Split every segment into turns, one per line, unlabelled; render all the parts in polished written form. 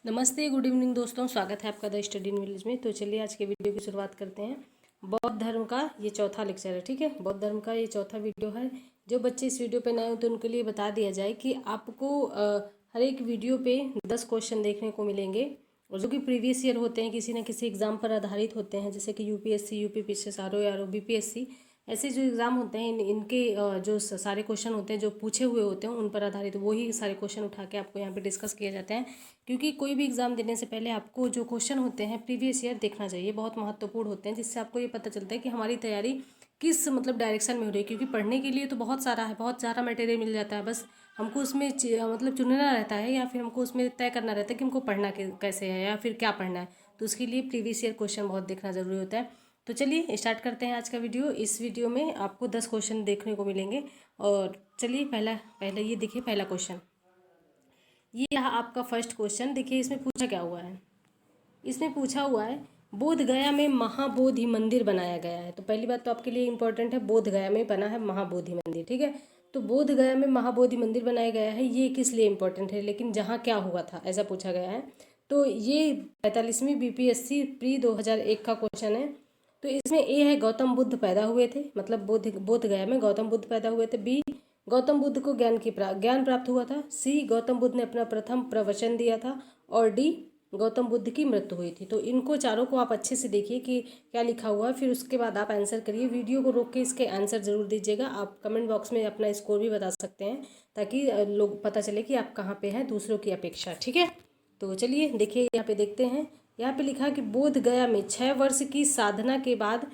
नमस्ते, good evening दोस्तों। स्वागत है आपका द स्टडी इन विलेज में। तो चलिए आज के वीडियो की शुरुआत करते हैं। बौद्ध धर्म का ये चौथा लेक्चर है, ठीक है। बौद्ध धर्म का ये चौथा वीडियो है। जो बच्चे इस वीडियो पे नए हो तो उनके लिए बता दिया जाए कि आपको हर एक वीडियो पे 10 क्वेश्चन देखने को मिलेंगे और जो कि प्रीवियस ईयर होते हैं, किसी न किसी एग्जाम पर आधारित होते हैं, जैसे कि यूपीएससी, यूपीपीएससी, आरओ, बीपीएससी। ऐसे जो एग्ज़ाम होते हैं इनके जो सारे क्वेश्चन होते हैं जो पूछे हुए होते हैं उन पर आधारित वही सारे क्वेश्चन उठा के आपको यहाँ पे डिस्कस किए जाते हैं। क्योंकि कोई भी एग्ज़ाम देने से पहले आपको जो क्वेश्चन होते हैं प्रीवियस ईयर देखना चाहिए, बहुत महत्वपूर्ण होते हैं, जिससे आपको ये पता चलता है कि हमारी तैयारी किस डायरेक्शन में हो रही है। क्योंकि पढ़ने के लिए तो बहुत सारा है, बहुत सारा मटेरियल मिल जाता है, बस हमको उसमें चुनना रहता है या फिर हमको उसमें तय करना रहता है कि हमको पढ़ना कैसे है या फिर क्या पढ़ना है। तो उसके लिए प्रीवियस ईयर क्वेश्चन बहुत देखना ज़रूरी होता है। तो चलिए स्टार्ट करते हैं आज का वीडियो। इस वीडियो में आपको 10 क्वेश्चन देखने को मिलेंगे। और चलिए पहले ये देखिए पहला क्वेश्चन। ये रहा आपका फर्स्ट क्वेश्चन। देखिए इसमें पूछा क्या हुआ है। इसमें पूछा हुआ है बोध गया में महाबोधि मंदिर बनाया गया है। तो पहली बात तो आपके लिए इंपॉर्टेंट है, बोध गया में बना है महाबोधि मंदिर, ठीक है। तो बोध गया में महाबोधि मंदिर बनाया गया है, ये किस लिए इंपॉर्टेंट है, लेकिन जहाँ क्या हुआ था ऐसा पूछा गया है। तो ये 45वीं बीपीएससी प्री 2001 का क्वेश्चन है। तो इसमें ए है गौतम बुद्ध पैदा हुए थे, मतलब बोध गया में गौतम बुद्ध पैदा हुए थे। बी गौतम बुद्ध को ज्ञान प्राप्त हुआ था। सी गौतम बुद्ध ने अपना प्रथम प्रवचन दिया था। और डी गौतम बुद्ध की मृत्यु हुई थी। तो इनको चारों को आप अच्छे से देखिए कि क्या लिखा हुआ है, फिर उसके बाद आप आंसर करिए। वीडियो को रोक के इसके आंसर जरूर दीजिएगा। आप कमेंट बॉक्स में अपना स्कोर भी बता सकते हैं ताकि लोग पता चले कि आप कहाँ पे हैं दूसरों की अपेक्षा, ठीक है। तो चलिए देखिए यहाँ पे देखते हैं। यहाँ पे लिखा कि बोध गया में 6 वर्ष की साधना के बाद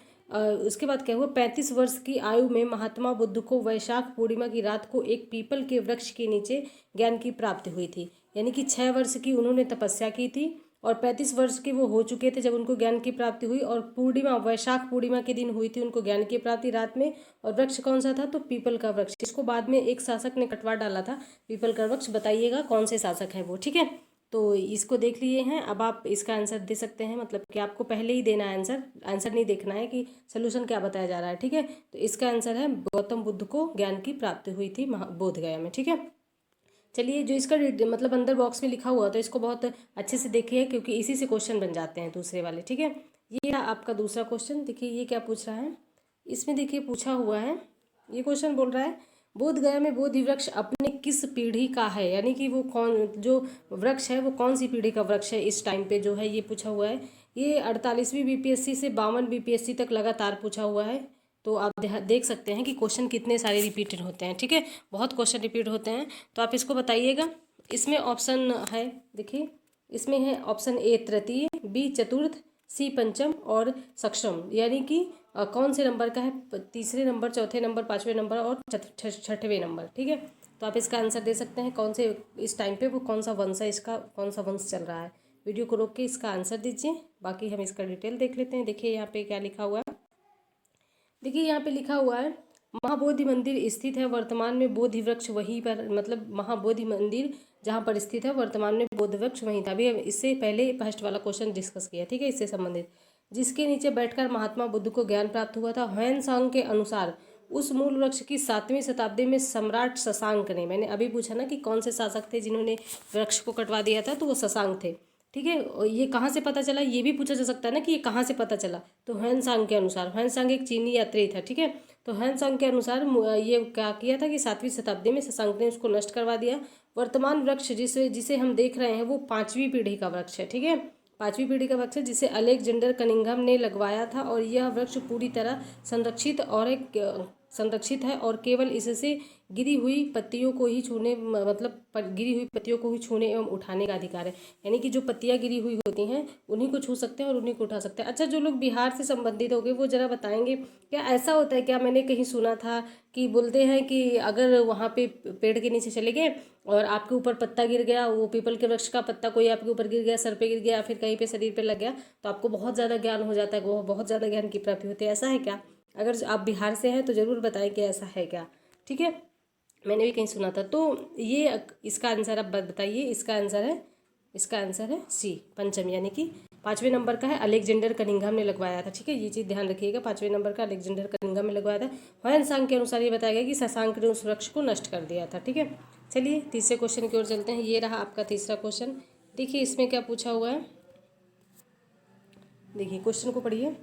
उसके बाद क्या हुआ, 35 वर्ष की आयु में महात्मा बुद्ध को वैशाख पूर्णिमा की रात को एक पीपल के वृक्ष के नीचे ज्ञान की प्राप्ति हुई थी। यानी कि 6 वर्ष की उन्होंने तपस्या की थी और 35 वर्ष के वो हो चुके थे जब उनको ज्ञान की प्राप्ति हुई। और पूर्णिमा, वैशाख पूर्णिमा के दिन हुई थी उनको ज्ञान की प्राप्ति रात में। और वृक्ष कौन सा था, तो पीपल का वृक्ष। इसको बाद में एक शासक ने कटवा डाला था पीपल का वृक्ष। बताइएगा कौन से शासक है वो, ठीक है। तो इसको देख लिए हैं। अब आप इसका आंसर दे सकते हैं, मतलब कि आपको पहले ही देना है आंसर, आंसर नहीं देखना है कि सोल्यूशन क्या बताया जा रहा है, ठीक है। तो इसका आंसर है गौतम बुद्ध को ज्ञान की प्राप्ति हुई थी बोध गया में, ठीक है। चलिए जो इसका अंदर बॉक्स में लिखा हुआ तो इसको बहुत अच्छे से देखिए क्योंकि इसी से क्वेश्चन बन जाते हैं दूसरे वाले, ठीक है। ये रहा आपका दूसरा क्वेश्चन। देखिए ये क्या पूछ रहा है। इसमें देखिए पूछा हुआ है, ये क्वेश्चन बोल रहा है बोध गया में बोधि वृक्ष अपने किस पीढ़ी का है, यानी कि वो कौन जो वृक्ष है वो कौन सी पीढ़ी का वृक्ष है इस टाइम पे जो है, ये पूछा हुआ है। ये 48वीं बीपीएससी से 52 बीपीएससी तक लगातार पूछा हुआ है। तो आप देख सकते हैं कि क्वेश्चन कितने सारे रिपीटेड होते हैं, ठीक है। बहुत क्वेश्चन रिपीट होते हैं। तो आप इसको बताइएगा। इसमें ऑप्शन है, देखिए इसमें है ऑप्शन ए तृतीय, बी चतुर्थ, सी पंचम और सक्षम। यानी कि कौन से नंबर का है, तीसरे नंबर, चौथे नंबर, पाँचवें नंबर और छठवें नंबर, ठीक है। तो आप इसका आंसर दे सकते हैं कौन से इस टाइम पे वो कौन सा वंश है, इसका कौन सा वंश चल रहा है। वीडियो को रोक के इसका आंसर दीजिए। बाकी हम इसका डिटेल देख लेते हैं। देखिए यहाँ पे क्या लिखा हुआ है। देखिए यहाँ पे लिखा हुआ है महाबोधि मंदिर स्थित है वर्तमान में बोधि वृक्ष वहीं पर, मतलब महाबोधि मंदिर जहाँ पर स्थित है वर्तमान में बोधि वृक्ष वहीं था। अभी इससे पहले फर्स्ट वाला क्वेश्चन डिस्कस किया, ठीक है, इससे संबंधित। जिसके नीचे बैठकर महात्मा बुद्ध को ज्ञान प्राप्त हुआ था। ह्वेन-सांग के अनुसार उस मूल वृक्ष की 7वीं शताब्दी में सम्राट शशांक ने, मैंने अभी पूछा ना कि कौन से शासक थे जिन्होंने वृक्ष को कटवा दिया था, तो वो शशांक थे, ठीक है। और ये कहाँ से पता चला, ये भी पूछा जा सकता है ना कि ये कहाँ से पता चला। तो ह्वेन-सांग के अनुसार, ह्वेन-सांग एक चीनी यात्री था, ठीक है। तो ह्वेन-सांग के अनुसार ये क्या किया था कि 7वीं शताब्दी में शशांक ने उसको नष्ट करवा दिया। वर्तमान वृक्ष जिसे जिसे हम देख रहे हैं वो 5वीं पीढ़ी का वृक्ष है, ठीक है। 5वीं पीढ़ी का वृक्ष है जिसे अलेक्जेंडर कनिंघम ने लगवाया था। और यह वृक्ष पूरी तरह संरक्षित है और केवल इससे गिरी हुई पत्तियों को ही छूने, गिरी हुई पत्तियों को ही छूने एवं उठाने का अधिकार है। यानी कि जो पत्तियां गिरी हुई होती हैं उन्हीं को छू सकते हैं और उन्हीं को उठा सकते हैं। अच्छा, जो लोग बिहार से संबंधित होंगे वो जरा बताएंगे क्या ऐसा होता है क्या। मैंने कहीं सुना था कि बोलते हैं कि अगर वहाँ पे पेड़ के नीचे चले गए और आपके ऊपर पत्ता गिर गया, वो पीपल के वृक्ष का पत्ता कोई आपके ऊपर गिर गया, सर पे गिर गया, फिर कहीं पे शरीर पे लग गया, तो आपको बहुत ज़्यादा ज्ञान हो जाता है, वो बहुत ज़्यादा ज्ञान की प्राप्ति होती है। ऐसा है क्या। अगर आप बिहार से हैं तो ज़रूर बताएं कि ऐसा है क्या, ठीक है। मैंने भी कहीं सुना था। तो ये इसका आंसर आप बताइए। इसका आंसर है सी पंचम, यानी कि 5वें नंबर का है। अलेक्जेंडर कनिंघम ने लगवाया था, ठीक है। ये चीज़ ध्यान रखिएगा, 5वें नंबर का अलेक्जेंडर कनिंघम ने लगवाया था। ह्वेन-सांग के अनुसार ये बताया गया कि शशांक ने उस वृक्ष को नष्ट कर दिया था, ठीक है। चलिए तीसरे क्वेश्चन की ओर चलते हैं। ये रहा आपका तीसरा क्वेश्चन। देखिए इसमें क्या पूछा हुआ है, देखिए क्वेश्चन को पढ़िए।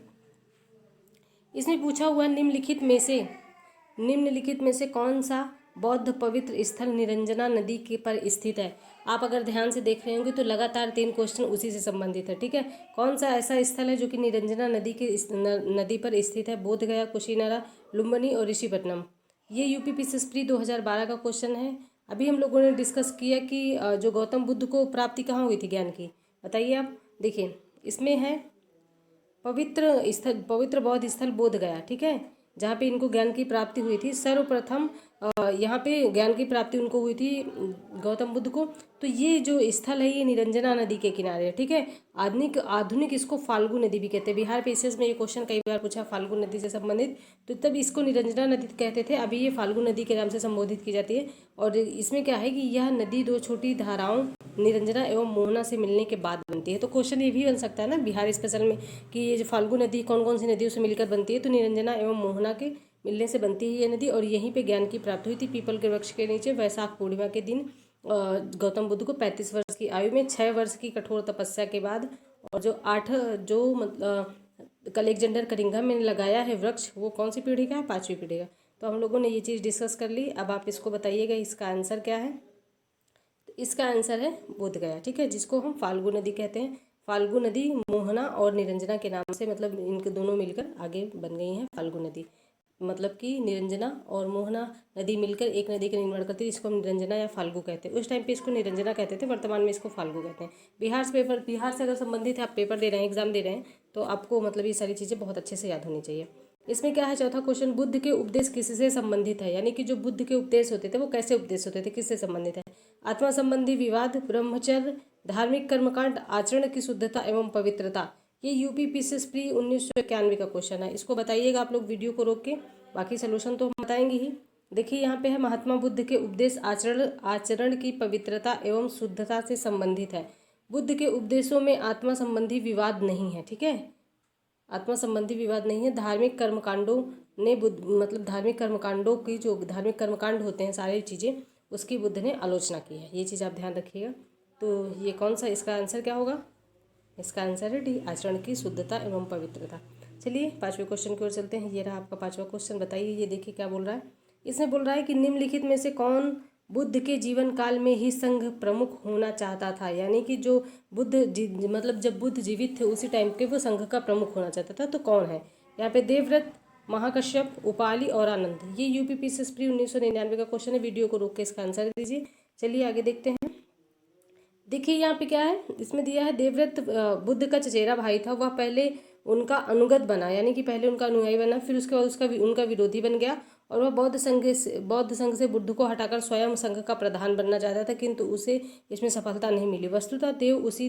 इसमें पूछा हुआ है निम्नलिखित में से कौन सा बौद्ध पवित्र स्थल निरंजना नदी के पर स्थित है। आप अगर ध्यान से देख रहे होंगे तो लगातार 3 क्वेश्चन उसी से संबंधित है, ठीक है। कौन सा ऐसा स्थल है जो कि निरंजना नदी के नदी पर स्थित है। बोध गया, कुशीनरा, लुम्बिनी और ऋषिपट्टनम। ये यूपीपीसीएस प्री 2012 का क्वेश्चन है। अभी हम लोगों ने डिस्कस किया कि जो गौतम बुद्ध को प्राप्ति कहाँ हुई थी ज्ञान की, बताइए आप। देखिए इसमें है पवित्र बौद्ध स्थल बोध गया, ठीक है, जहाँ पे इनको ज्ञान की प्राप्ति हुई थी। सर्वप्रथम यहाँ पे ज्ञान की प्राप्ति उनको हुई थी गौतम बुद्ध को। तो ये जो स्थल है ये निरंजना नदी के किनारे है, ठीक है। आधुनिक इसको फाल्गु नदी भी कहते हैं। बिहार पीसीएस में ये क्वेश्चन कई बार पूछा फाल्गु नदी से संबंधित, तो तब इसको निरंजना नदी कहते थे, अभी ये फाल्गु नदी के नाम से संबोधित की जाती है। और इसमें क्या है कि यह नदी 2 छोटी धाराओं निरंजना एवं मोहना से मिलने के बाद बनती है। तो क्वेश्चन ये भी बन सकता है ना बिहार स्पेशल में कि ये जो फाल्गु नदी कौन कौन सी नदियों से मिलकर बनती है, तो निरंजना एवं मोहना के मिलने से बनती है ये नदी। और यहीं पे ज्ञान की प्राप्ति हुई थी पीपल के वृक्ष के नीचे वैशाख पूर्णिमा के दिन गौतम बुद्ध को 35 वर्ष की आयु में 6 वर्ष की कठोर तपस्या के बाद। और जो मतलब अलेक्जेंडर कनिंघम ने लगाया है वृक्ष, वो कौन सी पीढ़ी का है, 5वीं पीढ़ी का। तो हम लोगों ने ये चीज़ डिस्कस कर ली। अब आप इसको बताइएगा इसका आंसर क्या है। तो इसका आंसर है बोध गया, ठीक है, जिसको हम फाल्गु नदी कहते हैं। फाल्गु नदी मोहना और निरंजना के नाम से, मतलब इनके दोनों मिलकर आगे बन गई हैं फाल्गु नदी। मतलब कि निरंजना और मोहना नदी मिलकर एक नदी का निर्माण करती है, इसको हम निरंजना या फाल्गु कहते हैं। उस टाइम पे इसको निरंजना कहते थे, वर्तमान में इसको फाल्गु कहते हैं। बिहार से अगर संबंधित है, आप पेपर दे रहे हैं, एग्जाम दे रहे हैं, तो आपको मतलब ये सारी चीज़ें बहुत अच्छे से याद होनी चाहिए। इसमें क्या है, चौथा क्वेश्चन, बुद्ध के उपदेश किससे संबंधित है। यानी कि जो बुद्ध के उपदेश होते थे वो कैसे उपदेश होते थे, किससे संबंधित है। आत्मा संबंधी विवाद, ब्रह्मचर्य, धार्मिक कर्मकांड, आचरण की शुद्धता एवं पवित्रता। ये यूपीपीसीएस प्री 1991 का क्वेश्चन है। इसको बताइएगा आप लोग वीडियो को रोक के, बाकी सोल्यूशन तो हम बताएंगे ही। देखिए यहाँ पे है महात्मा बुद्ध के उपदेश आचरण की पवित्रता एवं शुद्धता से संबंधित है। बुद्ध के उपदेशों में आत्मा संबंधी विवाद नहीं है, ठीक है, आत्मा संबंधी विवाद नहीं है। धार्मिक कर्मकांडों ने मतलब धार्मिक कर्मकांडों की जो धार्मिक कर्मकांड होते हैं सारी चीज़ें, उसकी बुद्ध ने आलोचना की है। ये चीज़ आप ध्यान रखिएगा। तो ये कौन सा, इसका आंसर क्या होगा, इसका आंसर है डी, आचरण की शुद्धता एवं पवित्रता। चलिए 5वें क्वेश्चन की ओर चलते हैं। ये रहा आपका 5वां क्वेश्चन। बताइए, ये देखिए क्या बोल रहा है। इसमें बोल रहा है कि निम्नलिखित में से कौन बुद्ध के जीवन काल में ही संघ प्रमुख होना चाहता था। यानी कि जो मतलब जब बुद्ध जीवित थे उसी टाइम के वो संघ का प्रमुख होना चाहता था, तो कौन है। यहाँ पे देवव्रत, महाकश्यप, उपाली और आनंद। ये यूपीपीसीएस प्री 1999 का क्वेश्चन है। वीडियो को रोक के इसका आंसर दीजिए। चलिए आगे देखते हैं। देखिए यहाँ पे क्या है, इसमें दिया है देवव्रत बुद्ध का चचेरा भाई था। वह पहले उनका अनुगत बना, यानी कि पहले उनका अनुयायी बना, फिर उसके बाद उनका विरोधी बन गया। और वह बौद्ध संघ से बुद्ध को हटाकर स्वयं संघ का प्रधान बनना चाहता था, किंतु उसे इसमें सफलता नहीं मिली। वस्तुतः देव उसी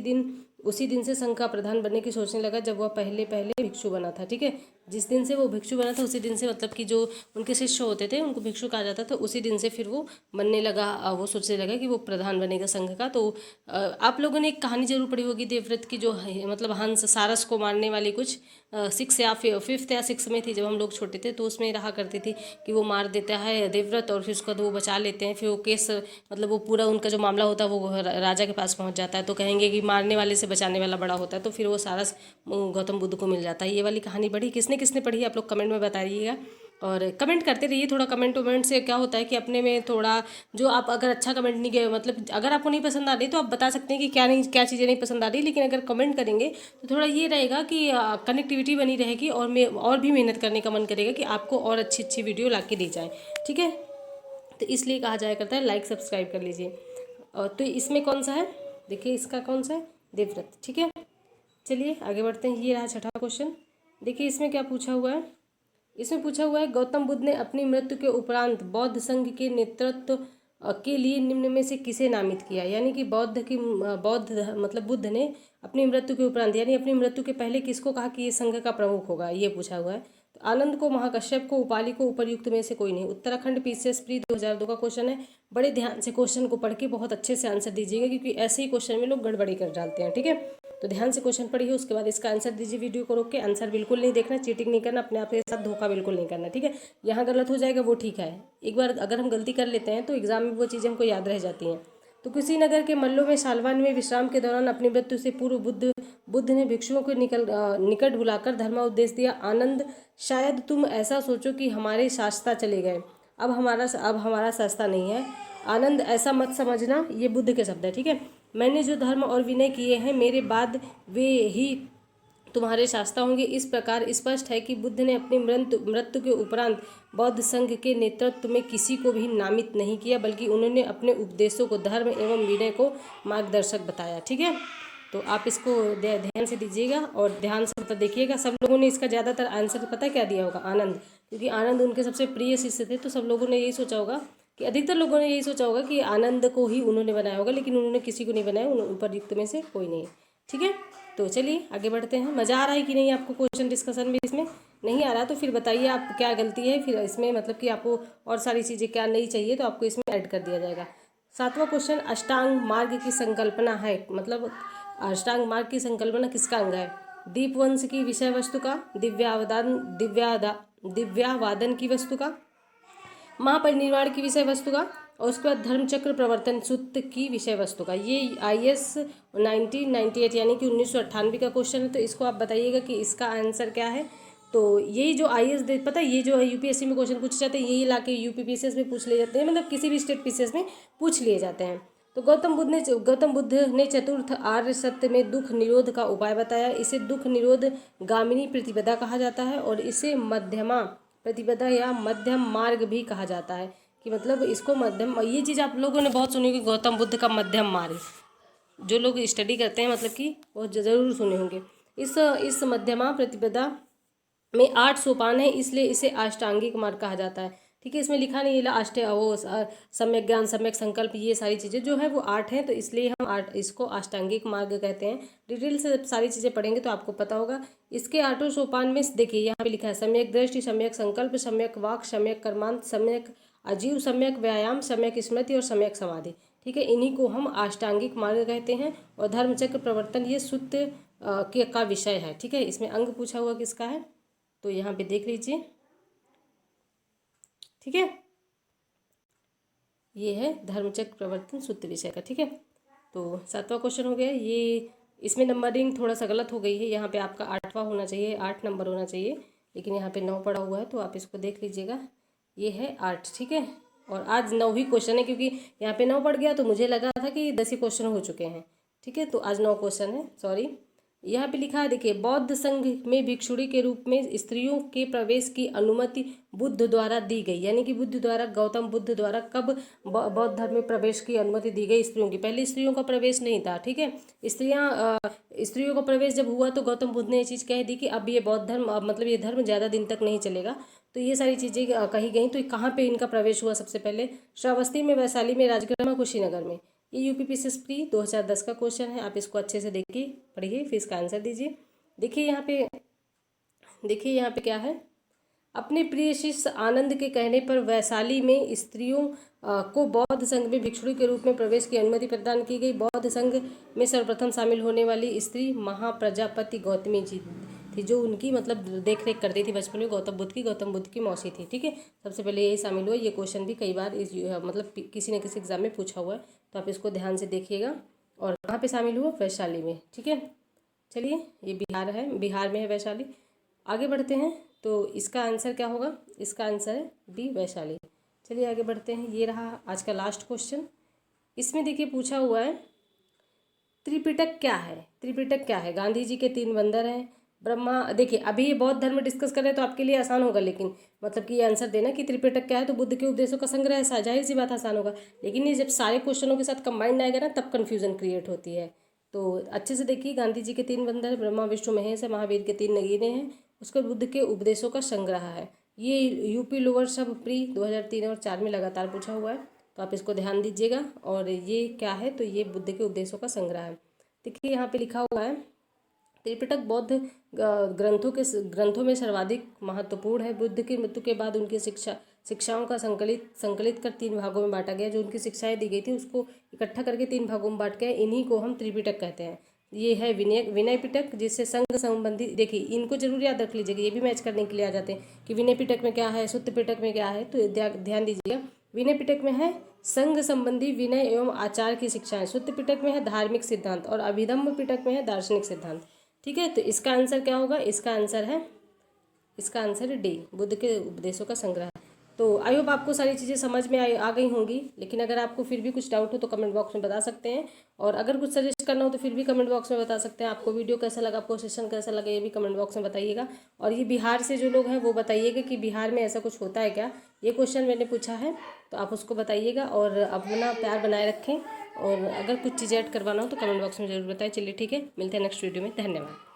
दिन से संघ का प्रधान बनने की सोचने लगा जब वह पहले भिक्षु बना था, ठीक है। जिस दिन से वो भिक्षु बना था उसी दिन से, मतलब कि जो उनके शिष्य होते थे उनको भिक्षु कहा जाता था, उसी दिन से फिर वो बनने लगा, वो सोचने लगा कि वो प्रधान बनेगा संघ का। तो आप लोगों ने एक कहानी जरूर पढ़ी होगी देवव्रत की, जो मतलब हंस सारस को मारने वाली, कुछ 6 या 5th या 6 में थी जब हम लोग छोटे थे, तो उसमें रहा करती थी कि वो मार देता है देवव्रत और फिर उसका वो बचा लेते हैं। फिर वो केस, मतलब वो पूरा उनका जो मामला होता है वो राजा के पास पहुंच जाता है, तो कहेंगे कि मारने वाले से बचाने वाला बड़ा होता है, तो फिर वो सारस गौतम बुद्ध को मिल जाता है। ये वाली कहानी पढ़ी, किसने किसने पढ़ी आप लोग कमेंट में बताइएगा। और कमेंट करते रहिए, थोड़ा कमेंट से क्या होता है कि अपने में थोड़ा, जो आप अगर अच्छा कमेंट नहीं गए, मतलब अगर आपको नहीं पसंद आ रही तो आप बता सकते हैं कि क्या चीज़ें नहीं पसंद आ रही, लेकिन अगर कमेंट करेंगे तो थोड़ा ये रहेगा कि कनेक्टिविटी बनी रहेगी और भी मेहनत करने का मन करेगा कि आपको और अच्छी अच्छी वीडियो ला के दी जाए, ठीक है। तो इसलिए कहा जाया करता है लाइक सब्सक्राइब कर लीजिए। और तो इसमें कौन सा है, देखिए इसका कौन सा है, देवव्रत, ठीक है। चलिए आगे बढ़ते हैं। ये रहा 6वां क्वेश्चन। देखिए इसमें क्या पूछा हुआ है। इसमें पूछा हुआ है गौतम बुद्ध ने अपनी मृत्यु के उपरांत बौद्ध संघ के नेतृत्व के लिए निम्न में से किसे नामित किया। यानी कि मतलब बुद्ध ने अपनी मृत्यु के उपरांत, यानी अपनी मृत्यु के पहले किसको कहा कि ये संघ का प्रमुख होगा, ये पूछा हुआ है। तो आनंद को, महाकश्यप को, उपाली को, उपर्युक्त में से कोई नहीं। उत्तराखंड पीसीएस प्री 2002 का क्वेश्चन है। बड़े ध्यान से क्वेश्चन को पढ़ के बहुत अच्छे से आंसर दीजिएगा, क्योंकि ऐसे ही क्वेश्चन में लोग गड़बड़ी कर डालते हैं, ठीक है। तो ध्यान से क्वेश्चन पढ़िए, उसके बाद इसका आंसर दीजिए। वीडियो को रोक के आंसर बिल्कुल नहीं देखना, चीटिंग नहीं करना, अपने आप के साथ धोखा बिल्कुल नहीं करना, ठीक है। यहाँ गलत हो जाएगा वो ठीक है, एक बार अगर हम गलती कर लेते हैं तो एग्जाम में वो चीज़ें हमको याद रह जाती हैं। तो कुशीनगर के मल्लों में सालवान में विश्राम के दौरान अपनी मृत्यु से पूर्व बुद्ध ने भिक्षुओं को निकट बुलाकर धर्मोपदेश दिया। आनंद, शायद तुम ऐसा सोचो कि हमारे शास्ता चले गए, अब हमारा शास्ता नहीं है। आनंद, ऐसा मत समझना, ये बुद्ध के शब्द है, ठीक है। मैंने जो धर्म और विनय किए हैं मेरे बाद वे ही तुम्हारे शास्ता होंगे। इस प्रकार स्पष्ट है कि बुद्ध ने अपनी मृत्यु के उपरांत बौद्ध संघ के नेतृत्व में किसी को भी नामित नहीं किया, बल्कि उन्होंने अपने उपदेशों को धर्म एवं विनय को मार्गदर्शक बताया, ठीक है। तो आप इसको ध्यान से दीजिएगा और ध्यान से मतलब देखिएगा। सब लोगों ने इसका ज़्यादातर आंसर पता क्या दिया होगा, आनंद, क्योंकि आनंद उनके सबसे प्रिय शिष्य थे। तो सब लोगों ने यही सोचा होगा कि अधिकतर लोगों ने यही सोचा होगा कि आनंद को ही उन्होंने बनाया होगा, लेकिन उन्होंने किसी को नहीं बनाया, उपर्युक्त में से कोई नहीं, ठीक है। तो चलिए आगे बढ़ते हैं। मज़ा आ रहा है कि नहीं आपको क्वेश्चन डिस्कशन में? इसमें नहीं आ रहा तो फिर बताइए आप क्या गलती है, फिर इसमें मतलब कि आपको और सारी चीज़ें क्या नहीं चाहिए तो आपको इसमें ऐड कर दिया जाएगा। 7वां क्वेश्चन, अष्टांग मार्ग की संकल्पना है, मतलब अष्टांग मार्ग की संकल्पना किसका अंग है? दीपवंश की विषय वस्तु का, दिव्यावादन की वस्तु का, महापरिनिर्वाण की विषय वस्तु का, और उसके बाद धर्मचक्र प्रवर्तन सूत्र की विषय वस्तु का। ये IS 1998 यानी कि 1998 का क्वेश्चन है। तो इसको आप बताइएगा कि इसका आंसर क्या है। तो यही जो IS पता है, ये जो UPSC में क्वेश्चन पूछे जाते हैं यही ला के UP PCS में पूछ लिए जाते हैं, मतलब किसी भी स्टेट PCS में पूछ लिए जाते हैं। तो गौतम बुद्ध ने चतुर्थ आर्य सत्य में दुख निरोध का उपाय बताया। इसे दुख निरोध गामिनी प्रतिपदा कहा जाता है और इसे मध्यमा प्रतिपदा या मध्यम मार्ग भी कहा जाता है, कि मतलब इसको मध्यम, ये चीज़ आप लोगों ने बहुत सुनी होगी, गौतम बुद्ध का मध्यम मार्ग। जो लोग स्टडी करते हैं मतलब कि वो ज़रूर सुने होंगे। इस मध्यमा प्रतिपदा में 8 सोपान है, इसलिए इसे अष्टांगिक मार्ग कहा जाता है, ठीक है। इसमें लिखा नहीं है वो सम्यक ज्ञान, सम्यक संकल्प, ये सारी चीज़ें जो है वो 8 हैं, तो इसलिए हम इसको अष्टांगिक मार्ग कहते हैं। डिटेल से सारी चीज़ें पढ़ेंगे तो आपको पता होगा। इसके 8 सोपान में देखिए यहाँ पे लिखा है सम्यक दृष्टि, सम्यक संकल्प, सम्यक वाक, सम्यक कर्मांत, सम्यक अजीव, सम्यक व्यायाम, सम्यक स्मृति और सम्यक समाधि, ठीक है। इन्हीं को हम अष्टांगिक मार्ग कहते हैं। और धर्मचक्र प्रवर्तन ये सूत्र का विषय है, ठीक है। इसमें अंग पूछा हुआ किसका है तो यहाँ पे देख लीजिए, ठीक है। ये है धर्मचक्र प्रवर्तन सूत्र विषय का, ठीक है। तो 7वां क्वेश्चन हो गया ये। इसमें नंबरिंग थोड़ा सा गलत हो गई है, यहाँ पे आपका 8वां होना चाहिए, 8 नंबर होना चाहिए, लेकिन यहाँ पे 9 पड़ा हुआ है, तो आप इसको देख लीजिएगा। ये है 8, ठीक है। और आज 9 ही क्वेश्चन है, क्योंकि यहाँ पे 9 पड़ गया तो मुझे लगा था कि 10 ही क्वेश्चन हो चुके हैं, ठीक है। तो आज 9 क्वेश्चन है, सॉरी। यहाँ पे लिखा है देखिए, बौद्ध संघ में भिक्षुणी के रूप में स्त्रियों के प्रवेश की अनुमति बुद्ध द्वारा दी गई, यानी कि गौतम बुद्ध द्वारा कब बौद्ध धर्म में प्रवेश की अनुमति दी गई स्त्रियों की? पहले स्त्रियों का प्रवेश नहीं था, ठीक है। स्त्रियों का प्रवेश जब हुआ तो गौतम बुद्ध ने ये चीज़ कह दी कि अब ये बौद्ध धर्म, मतलब ये धर्म ज़्यादा दिन तक नहीं चलेगा। तो ये सारी चीज़ें कही गई। तो कहाँ पे इनका प्रवेश हुआ? सबसे पहले श्रावस्ती में, वैशाली में, राजगढ़ में, कुशीनगर में। ये UP PCS प्री 2010 का क्वेश्चन है, आप इसको अच्छे से देखिए, पढ़िए, फिर इसका आंसर दीजिए। देखिए यहाँ पे क्या है, अपने प्रिय शिष्य आनंद के कहने पर वैशाली में स्त्रियों को बौद्ध संघ में भिक्षुणी के रूप में प्रवेश की अनुमति प्रदान की गई। बौद्ध संघ में सर्वप्रथम शामिल होने वाली स्त्री महाप्रजापति गौतमी जी थी, जो उनकी मतलब देख रेख करती थी बचपन में गौतम बुद्ध की मौसी थी, ठीक है। सबसे पहले यही शामिल हुआ। ये क्वेश्चन भी कई बार मतलब किसी न किसी एग्जाम में पूछा हुआ है, तो आप इसको ध्यान से देखिएगा। और कहाँ पे शामिल हुआ? वैशाली में, ठीक है। चलिए, ये बिहार में है वैशाली। आगे बढ़ते हैं, तो इसका आंसर क्या होगा? इसका आंसर है B, वैशाली। चलिए आगे बढ़ते हैं। ये रहा आज का लास्ट क्वेश्चन। इसमें देखिए पूछा हुआ है, त्रिपिटक क्या है? त्रिपिटक क्या है? गांधी जी के 3 बंदर हैं, ब्रह्मा। देखिए अभी ये बौद्ध धर्म डिस्कस कर रहे हैं तो आपके लिए आसान होगा, लेकिन मतलब कि ये आंसर देना कि त्रिपिटक क्या है, तो बुद्ध के उपदेशों का संग्रह है, जाहिर सी बात आसान होगा। लेकिन ये जब सारे क्वेश्चनों के साथ कंबाइंड आएगा ना, तब कन्फ्यूजन क्रिएट होती है। तो अच्छे से देखिए, गांधी जी के 3 बंदर, ब्रह्मा विष्णु महेश है, महावीर के 3 नगीने हैं, उसके बुद्ध के उपदेशों का संग्रह है। ये UP लोअर सब प्री 2003 और 2004 में लगातार पूछा हुआ है, तो आप इसको ध्यान दीजिएगा। और ये क्या है? तो ये बुद्ध के उपदेशों का संग्रह है। देखिए यहाँ पे लिखा हुआ है, त्रिपिटक बौद्ध ग्रंथों में सर्वाधिक महत्वपूर्ण है। बुद्ध की मृत्यु के बाद उनकी शिक्षाओं का संकलित कर 3 भागों में बांटा गया। जो उनकी शिक्षाएं दी गई थी उसको इकट्ठा करके 3 भागों में बांट गया। इन्हीं को हम त्रिपिटक कहते हैं। ये है विनय पिटक, जिससे संघ संबंधी, देखिए इनको जरूर याद रख लीजिएगा, ये भी मैच करने के लिए आ जाते हैं कि विनय पिटक में क्या है, सुत्त पिटक में क्या है। तो ध्यान दीजिएगा, विनय पिटक में है संघ संबंधी विनय एवं आचार की शिक्षाएं। शुद्ध पिटक में है धार्मिक सिद्धांत और अभिधम्म पिटक में है दार्शनिक सिद्धांत। ठीक है, तो इसका आंसर क्या होगा? इसका आंसर है डी, बुद्ध के उपदेशों का संग्रह। तो आई होप आपको सारी चीज़ें समझ में आ गई होंगी। लेकिन अगर आपको फिर भी कुछ डाउट हो तो कमेंट बॉक्स में बता सकते हैं, और अगर कुछ सजेस्ट करना हो तो फिर भी कमेंट बॉक्स में बता सकते हैं। आपको वीडियो कैसा लगा, आपको सेशन कैसा लगा, ये भी कमेंट बॉक्स में बताइएगा। और ये बिहार से जो लोग हैं वो बताइएगा कि बिहार में ऐसा कुछ होता है क्या, ये क्वेश्चन मैंने पूछा है, तो आप उसको बताइएगा और अपना प्यार बनाए रखें। और अगर कुछ चीज़ें ऐड करवाना हो तो कमेंट बॉक्स में जरूर बताएं। चलिए ठीक है, मिलते हैं नेक्स्ट वीडियो में। धन्यवाद।